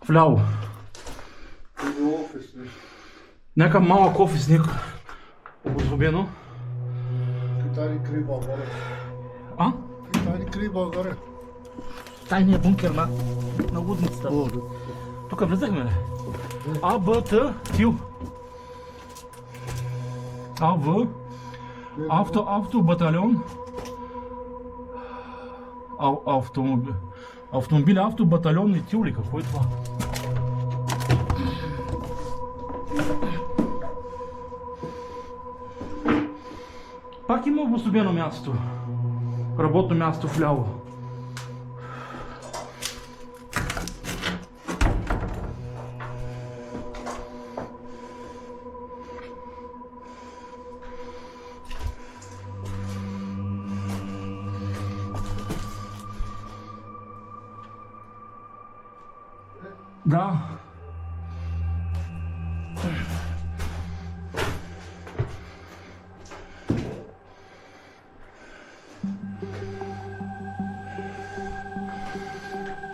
Вляво. Офис, нещо. Някакъв малък офис, обособено. Китайни край България. А? Китайни край България. Тайният бункер на лудницата. Тук влизахме ли? А, Б, Т, Тил. А, В. Автобатальон. Автомобили, автобатальон и Тил ли? Какво е това? Пак има обособено място. Работно място вляво. Да.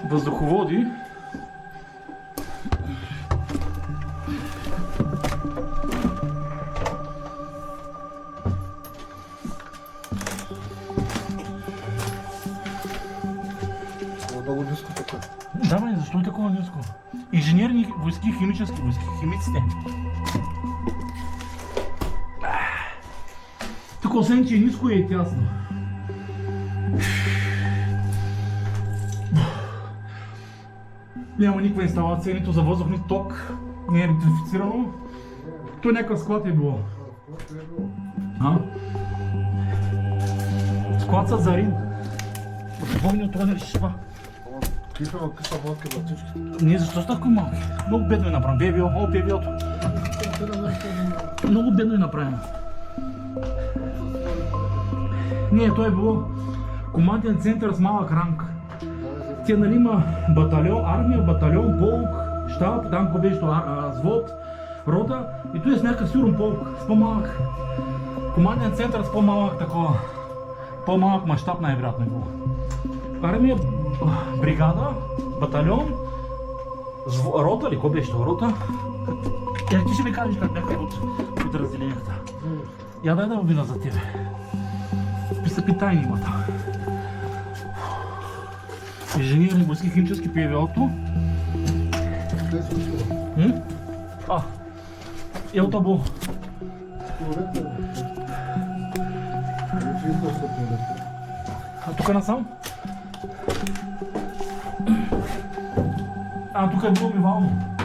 Въздуховоди. Много ниско така. Да, бе, защо е такова ниско? Инженерни войски, химически войски, химиците. Тук освен, че е ниско и е тясно. Няма никаква инсталация, нито за въздух, нито ток. Не е електрифицирано. То някакъв склад е било. А? Склад са зарин. Помня от това не реши това. Какви са малки вратички? Не, защо са толкова малки? Много бедно е направено. Бебиото. Много бедно е направено. Не, то е било команден център с малък ранг. Те нали има батальон, армия, батальон, полк, щаб, там беше взвод, рота и tu е с някакъв сигурен полк, с по-малък. Команден център с по-малък такова. По-малък мащаб най-вероятно е било. Армия, бригада, батальон, рота ли? Кой беше това? Рота? Ти ще ми кажеш как някакъв от подразделенията. Я дай да обвина за тебе. Питайни има там. Инженерни войски, химически ПВО-то. Къде се случва? Елтабо. А тук насам? Тук е било умивално.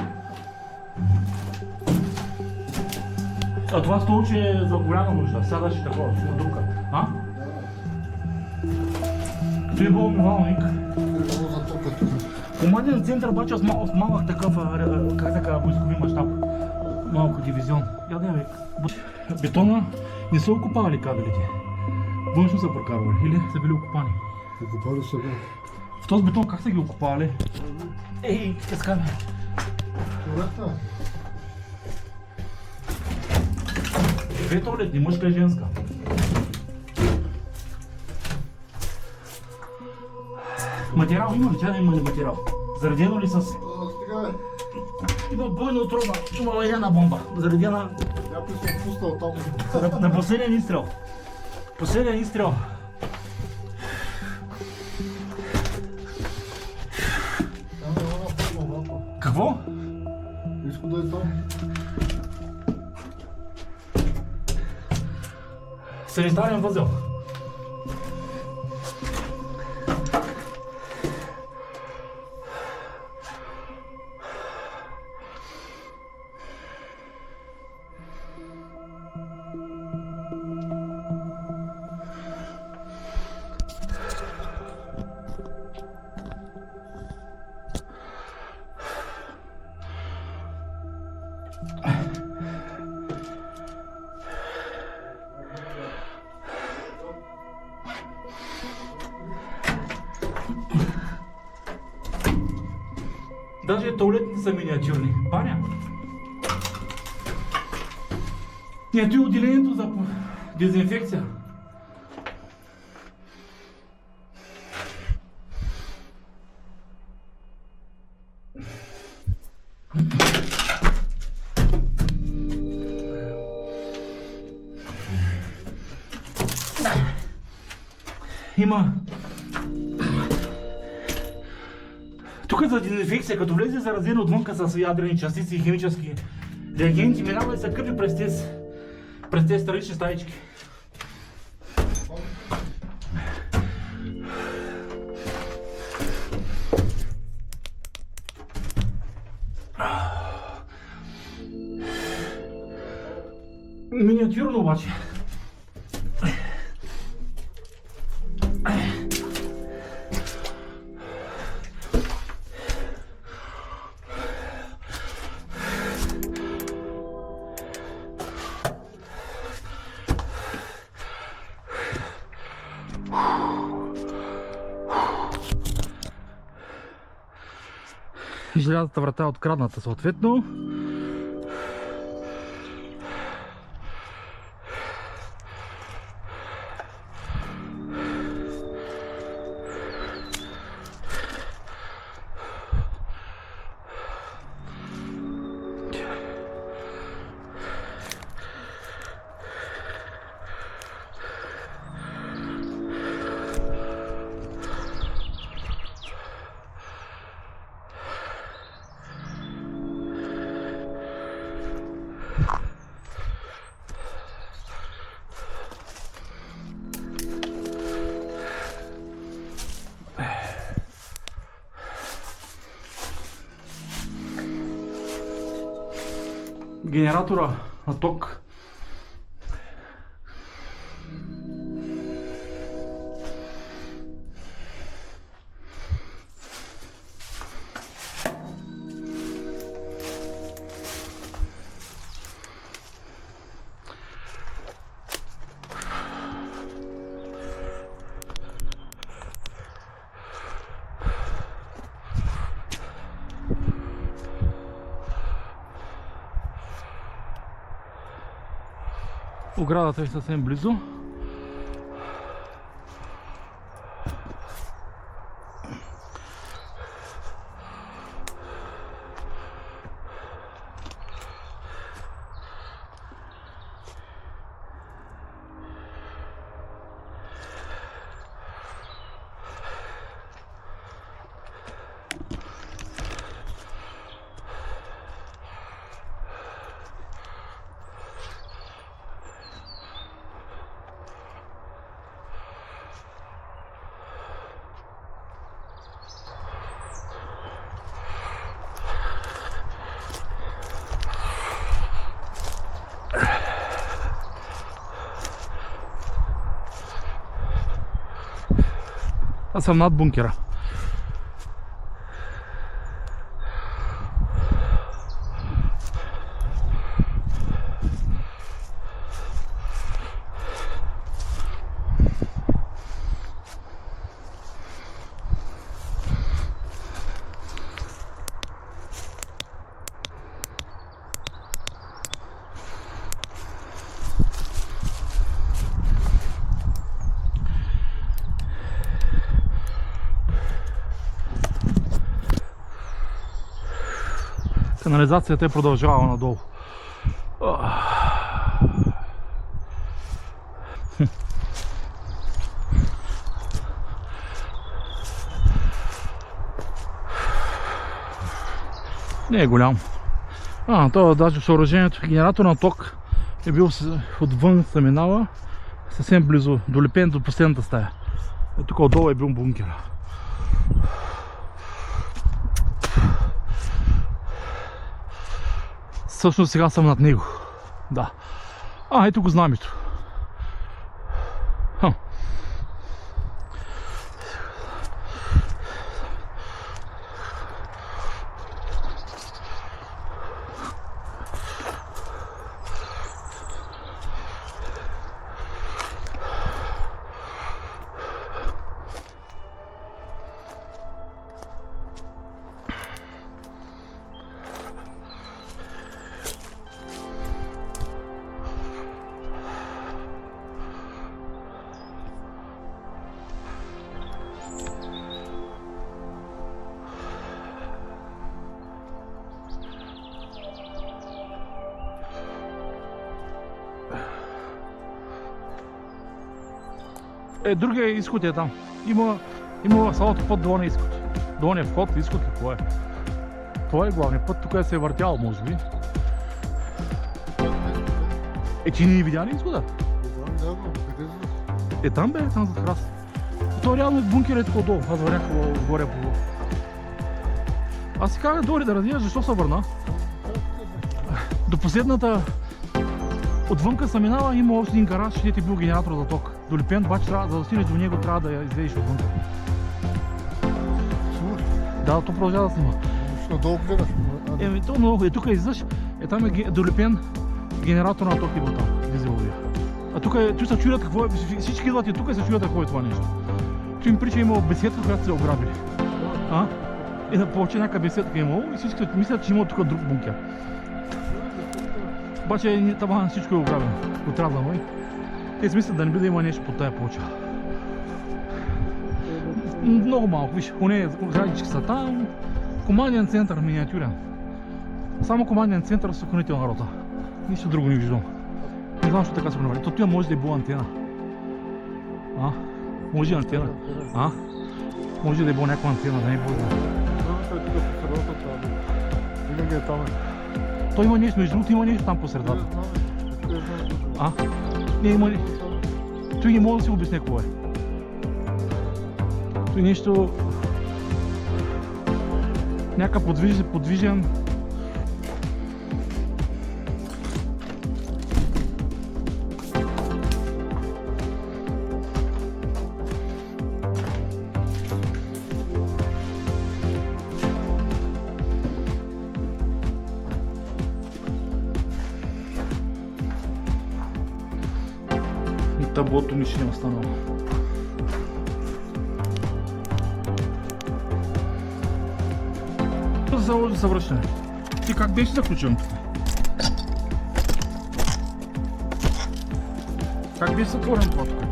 Това столче е за голяма нужда. Сядаш и такова, си на дупка. Като е било умивалник. Команден център обаче с малък такъв, как така, войскови мащаб. Малко дивизион. Я да я бетона не са окупавали кабелите. Външно са прокарвали или са били окупани? Окупали са били. В този бетон как са ги окупавали? Ей, каскаме. Две туалетни, мъжка и женска. Материал има ли? Тя да има ли материал? Заредено ли с... Стига бе. Има бойна отроба, има една бомба. Заредена... Някой съм пуснал там. На последен изстрел. Последен изстрел. Там е една пусна врата. Какво? Искам да е там. Санитарен възел. Даже туалетните са миниатюрни. Баня. Ето и отделението за дезинфекция. Има... Тук за дезинфекция, като влезе заразено отвънка с ядрени частици и химически реагенти, минава и се къпи през тези странични стаички. Миниатюрно обаче. Желязната врата е открадната съответно. Генератора на ток. Оградата е съвсем близо. Аз съм над бункера. Канализацията е продължава надолу. Не е голям. Това даже съоръжението, генератор на ток е бил отвън, се минава съвсем близо, долепен до последната стая. Тук отдолу е бил бункера. Всъщност сега съм над него. Да. Ето го знамето. Другия изход е там. Има салото под долния изход. Долния вход, изход какво е? Това е главният път, тук се е въртял, може би. Ти не видя ли изхода? Там бе, там зад храст. То реално бункер е тук долу. Аз върнях отгоре по... Аз си казах долу да разия, защо се върна? До последната... Отвънка се минава, има още един гараж, ще ти бил генератор за ток. Долепен, обаче за да стигнеш до него трябва да я излезеш отвънка. Да, то продължава да снима. Надолу гледаш? То много. Тук излъж, там е долепен генератор на ток и там, дизеловия. А тук се чудят какво е, всички идват и тук се чудят какво е това нещо. Той им прича имало беседка, която се ограбили. И да повече някаква беседка имало и всички мислят, че има тук друг бункер. Обаче там всичко е ограбено, отрязано и те си мислят да не би да има нещо под тая плоча. Много малко, виж, поне градички са там, команден център миниатюрен. Само команден център с охранителна рота. Нищо друго не виждам. Не знам, защо така се направи. Тук може да е била антена. Може и антена. Може да е била някаква антена, да не е била. Винаги е там. Той има нещо, между другото има нещо там по средата. Не има ли? Той не мога да си обясня какво е. Той нещо... Някакъв подвижен... Таблото нищо не е останало. Да се заложи да се връщане. Ти как беше заключен? Как беше затворен това тук?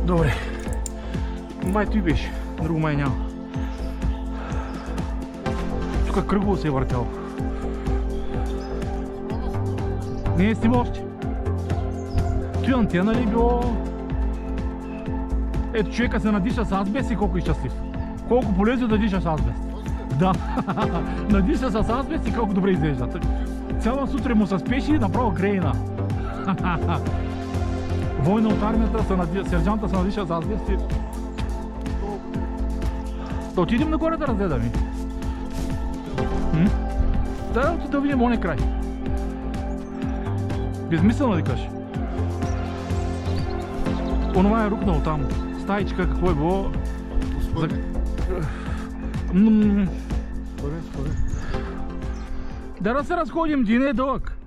Добре. Май той беше. Друго май няма. Тук кръгово се е въртял. Не е снима още. Той антена ли е било? Ето човека се надиша с азбест и колко е щастлив. Колко полезно да дишаш азбест. Да, надиша с азбест и колко добре изглежда. Цяла сутрин му се спеши и направо грейна. Война от армията, сержанта се надиша с азбест и... Да отидем нагоре да разгледаме. Да видим оне край. Безмислено да кажеш. Онова е рукнало там. Стаичка, какво е било. Да се разходим, ден е дълъг.